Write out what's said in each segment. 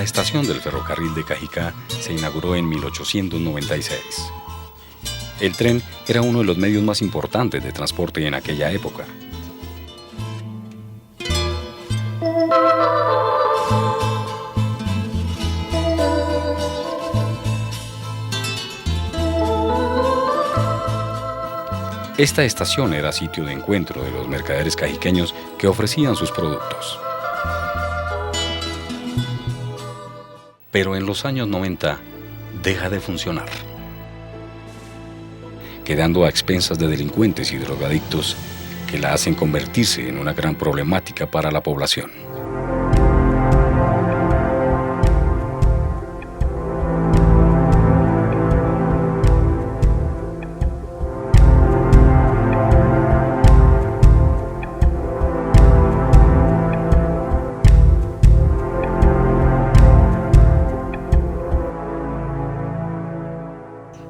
La estación del ferrocarril de Cajicá se inauguró en 1896. El tren era uno de los medios más importantes de transporte en aquella época. Esta estación era sitio de encuentro de los mercaderes cajiqueños que ofrecían sus productos. Pero en los años 90 deja de funcionar, quedando a expensas de delincuentes y drogadictos que la hacen convertirse en una gran problemática para la población.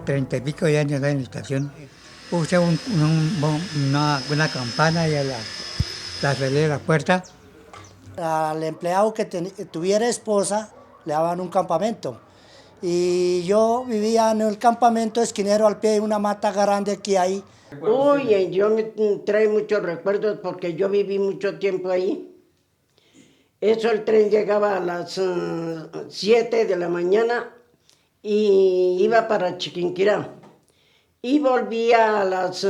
Treinta y pico de años en la estación. Puse una campana y la cerré de la puerta. Al empleado que tuviera esposa le daban un campamento. Y yo vivía en el campamento esquinero al pie de una mata grande que hay. Uy, yo me trae muchos recuerdos porque yo viví mucho tiempo ahí. Eso, el tren llegaba a las 7 de la mañana y iba para Chiquinquirá. Y volvía a las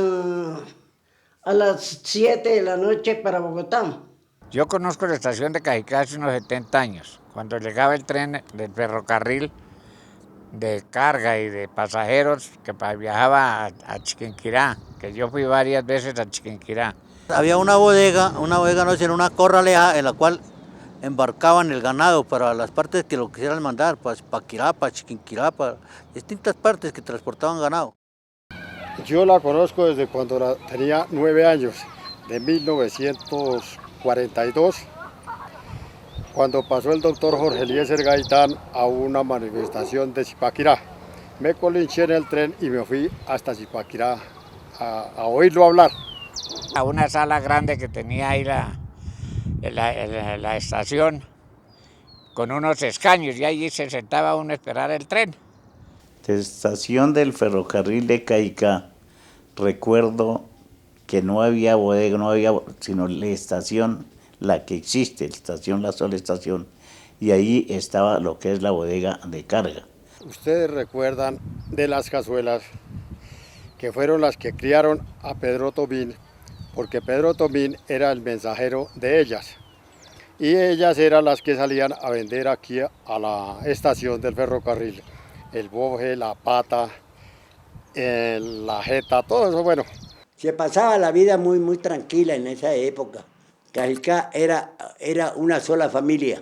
7 de la noche para Bogotá. Yo conozco la estación de Cajicá hace unos 70 años, cuando llegaba el tren del ferrocarril de carga y de pasajeros que viajaba a Chiquinquirá, que yo fui varias veces a Chiquinquirá. Había una bodega, no sé, una corraleja en la cual embarcaban el ganado para las partes que lo quisieran mandar, para Paquirá, para Chiquinquirá, para distintas partes que transportaban ganado. Yo la conozco desde cuando tenía 9 años, de 1942, cuando pasó el doctor Jorge Eliezer Gaitán a una manifestación de Zipaquirá. Me colinché en el tren y me fui hasta Zipaquirá a oírlo hablar. A una sala grande que tenía ahí la estación, con unos escaños, y allí se sentaba uno a esperar el tren. De estación del ferrocarril de Cajicá, recuerdo que no había bodega, sino la estación, la que existe, la sola estación, y ahí estaba lo que es la bodega de carga. Ustedes recuerdan de las cazuelas, que fueron las que criaron a Pedro Tomín, porque Pedro Tomín era el mensajero de ellas. Y ellas eran las que salían a vender aquí a la estación del ferrocarril. El boje, la pata, la jeta, todo eso, bueno. Se pasaba la vida muy, muy tranquila en esa época. Cajicá era una sola familia.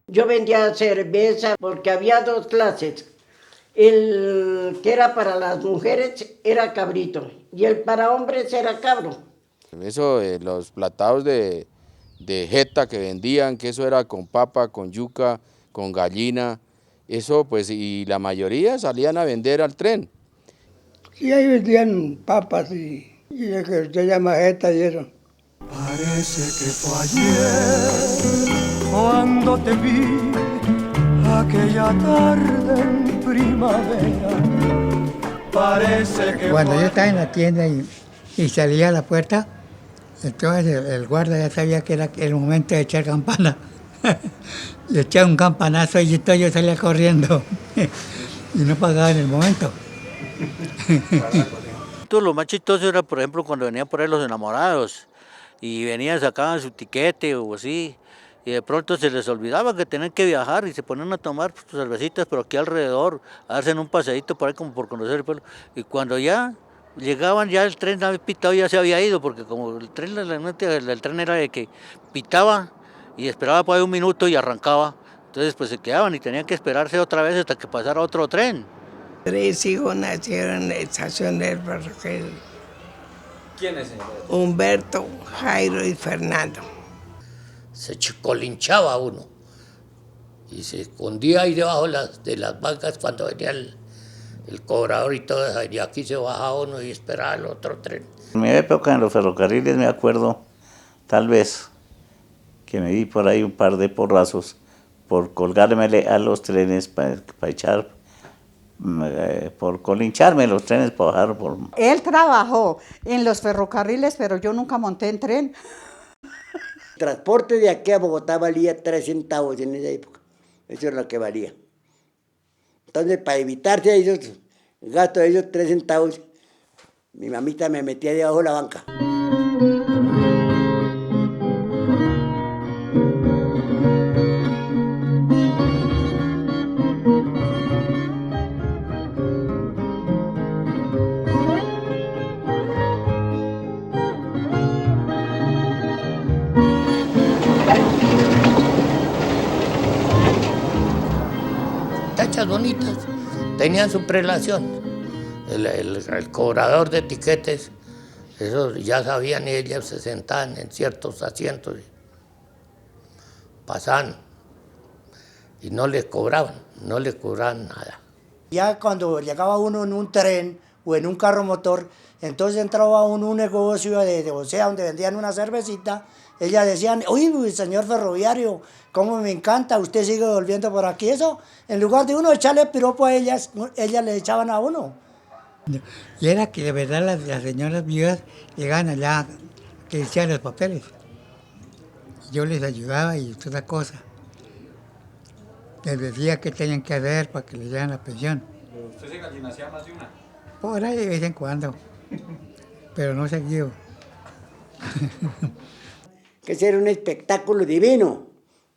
Yo vendía cerveza porque había dos clases. El que era para las mujeres era cabrito y el para hombres era cabro. Eso, los platados de jeta que vendían, que eso era con papa, con yuca, con gallina, eso pues, y la mayoría salían a vender al tren. Sí, ahí vendían papas y lo que usted llama jeta y eso. Parece que fue ayer cuando te vi aquella tarde en primavera. Parece que cuando yo estaba en la tienda y salía a la puerta, entonces el guarda ya sabía que era el momento de echar campana. Le echaba un campanazo y entonces yo salía corriendo y no pagaba en el momento. Lo más chistoso era, por ejemplo, cuando venían por ahí los enamorados y venían, sacaban su tiquete o así, y de pronto se les olvidaba que tenían que viajar y se ponían a tomar sus cervecitas, pero aquí alrededor, a darse un paseíto por ahí como por conocer el pueblo. Y cuando ya llegaban, ya el tren había pitado, ya se había ido, porque como el tren era de que pitaba y esperaba por ahí un minuto y arrancaba, entonces pues se quedaban y tenían que esperarse otra vez hasta que pasara otro tren. 3 hijos nacieron en la estación del ferrocarril. ¿Quiénes, señor? Humberto, Jairo y Fernando. Se chicolinchaba uno y se escondía ahí debajo de las bancas cuando venía el cobrador y todo eso, y aquí se bajaba uno y esperaba el otro tren. En mi época en los ferrocarriles me acuerdo, tal vez, que me di por ahí un par de porrazos por colgármele a los trenes para echar, por colincharme los trenes para bajar por... Él trabajó en los ferrocarriles, pero yo nunca monté en tren. El transporte de aquí a Bogotá valía 3 centavos en esa época. Eso es lo que valía. Entonces, para evitarse esos gastos de esos 3 centavos, mi mamita me metía debajo de la banca. Muchachas bonitas, tenían su prelación. El cobrador de tiquetes, eso ya sabían, y ellas se sentaban en ciertos asientos, pasaban y no les cobraban nada. Ya cuando llegaba uno en un tren o en un carro motor, entonces entraba uno en un negocio donde vendían una cervecita. Ellas decían, uy, señor ferroviario, cómo me encanta, usted sigue volviendo por aquí. Eso, en lugar de uno echarle piropo a ellas le echaban a uno. Y era que de verdad las señoras viudas llegaban allá que hicieran los papeles. Yo les ayudaba y toda esa cosa. Les decía qué tenían que hacer para que les dieran la pensión. ¿Pero usted se gallinacía más de una? Por ahí de vez en cuando, pero no seguido. Que ese era un espectáculo divino,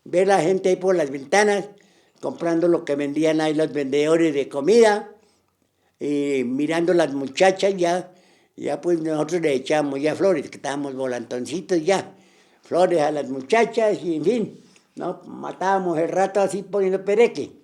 ver la gente ahí por las ventanas, comprando lo que vendían ahí los vendedores de comida, y mirando las muchachas ya pues nosotros le echábamos ya flores, que estábamos volantoncitos ya, flores a las muchachas y en fin, ¿no? Matábamos el rato así poniendo pereque.